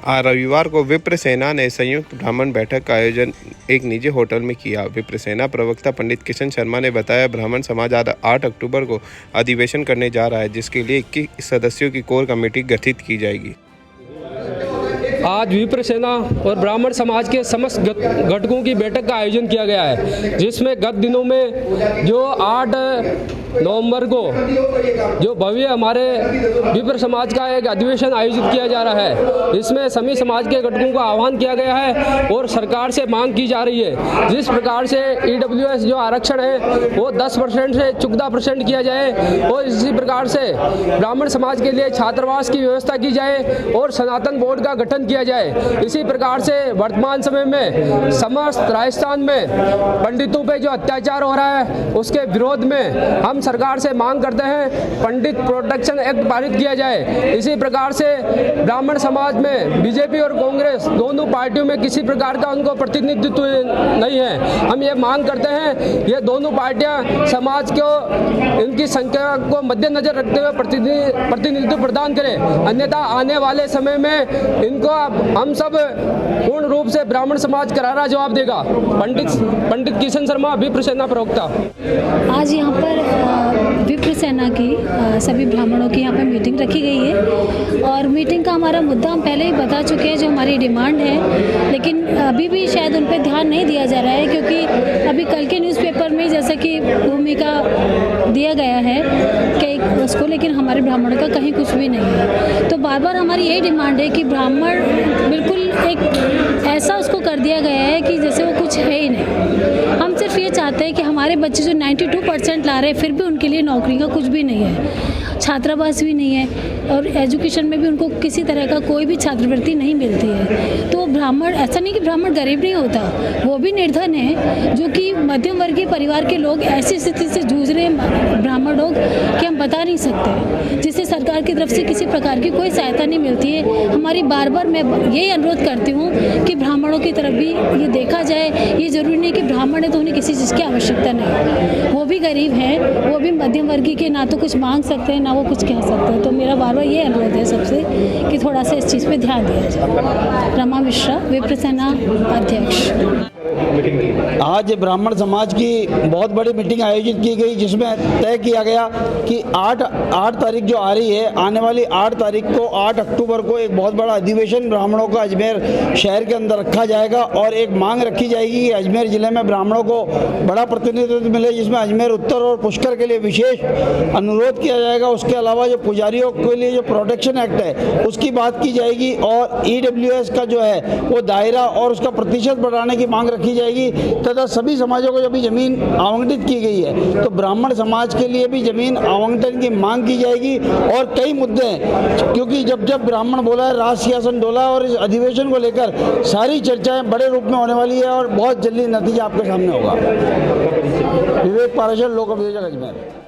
रविवार को विप्र सेना ने संयुक्त ब्राह्मण बैठक का आयोजन एक निजी होटल में किया। विप्र सेना प्रवक्ता पंडित किशन शर्मा ने बताया, ब्राह्मण समाज 8 अक्टूबर को अधिवेशन करने जा रहा है, जिसके लिए 21 सदस्यों की कोर कमेटी गठित की जाएगी। आज विप्र सेना और ब्राह्मण समाज के समस्त घटकों की बैठक का आयोजन किया गया है, जिसमें गत दिनों में जो 8 नवंबर को जो भव्य हमारे विप्र समाज का एक अधिवेशन आयोजित किया जा रहा है। इसमें सभी समाज के घटकों का आह्वान किया गया है और सरकार से मांग की जा रही है, जिस प्रकार से EWS जो आरक्षण है वो 10% से 14% किया जाए और इसी प्रकार से ब्राह्मण समाज के लिए छात्रावास की व्यवस्था की जाए और सनातन बोर्ड का गठन किया जाए। इसी प्रकार से वर्तमान समय में समस्त राजस्थान में पंडितों पे जो अत्याचार हो रहा है उसके विरोध में हम सरकार से मांग करते हैं पंडित प्रोटेक्शन एक्ट पारित किया जाए। इसी प्रकार से ब्राह्मण समाज में बीजेपी और कांग्रेस दोनों पार्टियों में किसी प्रकार का उनको प्रतिनिधित्व नहीं है। हम ये मांग करते हैं ये दोनों पार्टियां समाज को इनकी संख्या को मद्देनजर रखते हुए प्रतिनिधित्व प्रदान करें, अन्यथा आने वाले समय में इनको हम सब पूर्ण रूप से ब्राह्मण समाज करारा जवाब देगा। पंडित किशन शर्मा, विप्र सेना प्रवक्ता। आज यहाँ पर विप्र सेना की सभी ब्राह्मणों की यहाँ पर मीटिंग रखी गई है और मीटिंग का हमारा मुद्दा हम पहले ही बता चुके हैं जो हमारी डिमांड है, लेकिन अभी भी शायद उन पर ध्यान नहीं दिया जा रहा है, क्योंकि अभी कल के न्यूज़पेपर में जैसे कि भूमिका दिया गया है कि उसको, लेकिन हमारे ब्राह्मणों का कहीं कुछ भी नहीं है। तो बार बार हमारी यही डिमांड है कि ब्राह्मण बिल्कुल एक ऐसा उसको कर दिया गया है कि जैसे वो कुछ है ही नहीं। हम सिर्फ ये चाहते हैं कि हमारे बच्चे जो 92% ला रहे हैं फिर भी उनके लिए नौकरी का कुछ भी नहीं है, छात्रावास भी नहीं है और एजुकेशन में भी उनको किसी तरह का कोई भी छात्रवृत्ति नहीं मिलती है। तो ब्राह्मण, ऐसा नहीं कि ब्राह्मण गरीब नहीं होता, वो भी निर्धन है, जो कि मध्यम वर्गीय परिवार के लोग ऐसी स्थिति से जूझ रहे हैं ब्राह्मण लोग कि हम बता नहीं सकते, जिससे सरकार की तरफ से किसी प्रकार की कोई सहायता नहीं मिलती है। हमारी बार बार मैं यही अनुरोध करती हूँ कि ब्राह्मणों की तरफ भी ये देखा जाए। ये जरूरी नहीं कि ब्राह्मण है तो उन्हें किसी चीज़ की आवश्यकता नहीं, वो भी गरीब हैं, वो भी मध्यम वर्गीय के, ना तो कुछ मांग सकते हैं ना वो कुछ कह सकते हैं। तो मेरा बार बार ये अनुरोध है सबसे कि थोड़ा सा इस चीज़ पे ध्यान दिया जाए। रमा मिश्रा, विप्र सेना अध्यक्ष। आज ब्राह्मण समाज की बहुत बड़ी मीटिंग आयोजित की गई, जिसमें तय किया गया कि 8 तारीख जो आ रही है, आने वाली 8 तारीख को 8 अक्टूबर को एक बहुत बड़ा अधिवेशन ब्राह्मणों का अजमेर शहर के अंदर रखा जाएगा और एक मांग रखी जाएगी कि अजमेर ज़िले में ब्राह्मणों को बड़ा प्रतिनिधित्व मिले, जिसमें अजमेर उत्तर और पुष्कर के लिए विशेष अनुरोध किया जाएगा। उसके अलावा जो पुजारियों के लिए जो प्रोटेक्शन एक्ट है उसकी बात की जाएगी और EWS का जो है वो दायरा और उसका प्रतिशत बढ़ाने की मांग रखी जाएगी तथा सभी समाजों को जो भी जमीन आवंटित की गई है तो ब्राह्मण समाज के लिए भी जमीन आवंटन की मांग की जाएगी। और कई मुद्दे हैं, क्योंकि जब ब्राह्मण बोला है राज सिंहासन डोला, और इस अधिवेशन को लेकर सारी चर्चाएं बड़े रूप में होने वाली है और बहुत जल्दी नतीजा आपके सामने होगा। विवेक पाराशर, लोक अभियोजक अजमेर।